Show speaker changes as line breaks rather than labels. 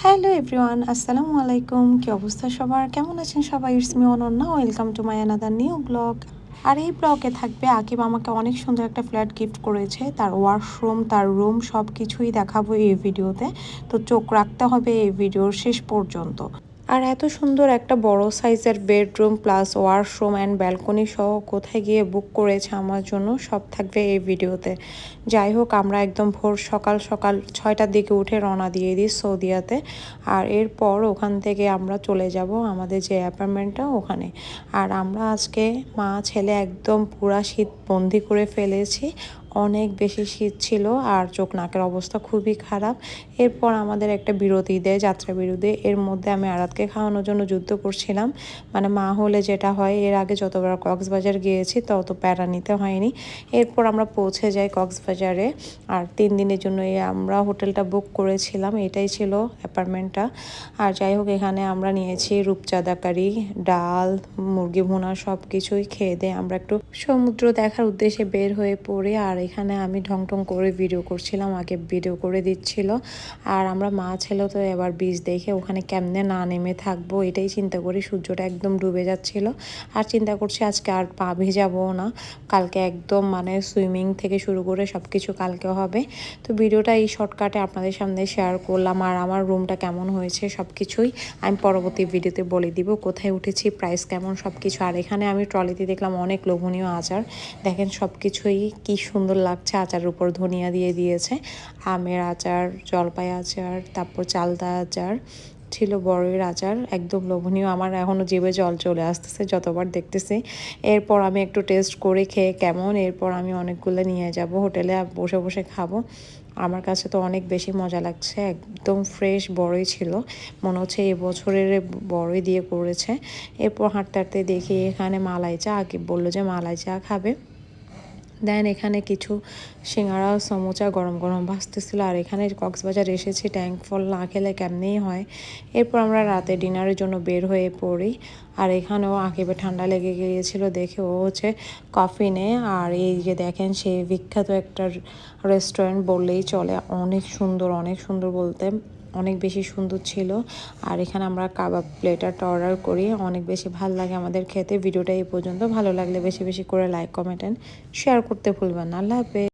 Hello everyone, আসসালামু আলাইকুম। কি অবস্থা সবার? কেমন আছেন সবাই? It's me Ananya. Welcome to my another new blog. আর এই ব্লগে থাকবে আকিব আমাকে অনেক সুন্দর একটা ফ্ল্যাট গিফট করেছে। তার ওয়াশরুম, তার রুম সব কিছুই দেখাবো এই ভিডিওতে। তো চোখ রাখতে হবে এই ভিডিওর শেষ পর্যন্ত। আর এত সুন্দর একটা বড় সাইজের bedroom plus washroom and balcony সহ কোথায় গিয়ে বুক করেছে আমার জন্য সব থাকবে এই ভিডিওতে। যাই হোক, আমরা একদম ভোর সকাল সকাল 6টার দিকে উঠে রওনা দিয়ে দিই সৌদিয়াতে। আর এরপর ওখান থেকে আমরা চলে যাব আমাদের যে অ্যাপার্টমেন্টটা ওখানে। আর আমরা আজকে মা ছেলে একদম পুরা শীত বন্দি করে ফেলেছি। অনেক বেশি শীত ছিল আর চোখ নাকের অবস্থা খুবই খারাপ। এরপর আমাদের একটা বিরতি দেয়, যাত্রা বিরতি। এর মধ্যে আমি আরাতকে খাওয়ানোর জন্য যুদ্ধ করছিলাম। মানে মা হলে যেটা হয়, এর আগে যতবার কক্সবাজার গিয়েছি তত প্যারা নিতে হয়নি। এরপর আমরা পৌঁছে যাই কক্সবাজারে। আর 3 দিনের জন্য আমরা হোটেলটা বুক করেছিলাম, এটাই ছিল অ্যাপার্টমেন্টটা। আর যাই হোক, এখানে আমরা নিয়েছি রূপচাঁদা কারি, ডাল, মুরগি ভুনা সব কিছুই খেয়ে দিয়ে আমরা একটু সমুদ্র দেখার উদ্দেশ্যে বের হয়ে পড়ি। আর এখানে আমি ঢং ঢং করে ভিডিও করছিলাম, আগে ভিডিও করে দিচ্ছিল। আর আমরা মা ছেলে তো এবার বীজ দেখে ওখানে কেমনে না নেমে থাকবো এটাই চিন্তা করি। সূর্যটা একদম ডুবে যাচ্ছিল। আর চিন্তা করছি আজকে আর পা ভিজাবো না, কালকে একদম মানে সুইমিং থেকে শুরু করে সব কিছু কালকে হবে। তো ভিডিওটা এই শর্টকাটে আপনাদের সামনে শেয়ার করলাম। আর আমার রুমটা কেমন হয়েছে সব কিছুই আমি পরবর্তী ভিডিওতে বলে দিব, কোথায় উঠেছি, প্রাইস কেমন সব কিছু। আর এখানে আমি ট্রলিতে দেখলাম অনেক লোভনীয় আচার। দেখেন সব কিছুই কি সুন্দর লাগছে। আচারের উপর ধনিয়া দিয়ে দিয়েছে, আমের আচার, জলপাই আচার, তারপর চালতা আচার ছিল, বড়ের আচার, একদম লোভনীয়। আমার এখনও জিভে জল চলে আসতেছে যতবার দেখতেছি। এরপর আমি একটু টেস্ট করে খেয়ে কেমন, এরপর আমি অনেকগুলো নিয়ে যাব হোটেলে, বসে বসে খাবো। আমার কাছে তো অনেক বেশি মজা লাগছে, একদম ফ্রেশ বড়ই ছিল, মনে হচ্ছে এবছরের বড়ই দিয়ে করেছে। এরপর হাঁটতে হাঁটতে দেখি এখানে মালাই চা, আগে বললো যে মালাই চা খাবে। দেন এখানে কিছু সিঙ্গাড়া সমোচা গরম গরম ভাজতেছিল। আর এখানে কক্সবাজার এসেছি, ট্যাঙ্ক ফল না খেলে কেমনেই হয়। এরপর আমরা রাতে ডিনারের জন্য বের হয়ে পড়ি। আর এখানেও আকিবে ঠান্ডা লেগে গিয়েছিল দেখে ও হচ্ছে কফি নেয়। আর এই যে দেখেন, সে বিখ্যাত একটা রেস্টুরেন্ট বললেই চলে, অনেক সুন্দর বলতে অনেক বেশি সুন্দর ছিল। আর এখানে আমরা কাবাব প্লেটারটা অর্ডার করি, অনেক বেশি ভালো লাগে আমাদের খেতে। ভিডিওটা এই পর্যন্ত, ভালো লাগলে বেশি বেশি করে লাইক, কমেন্ট অ্যান্ড শেয়ার করতে ভুলবেন না। আল্লাহ হাফেজ।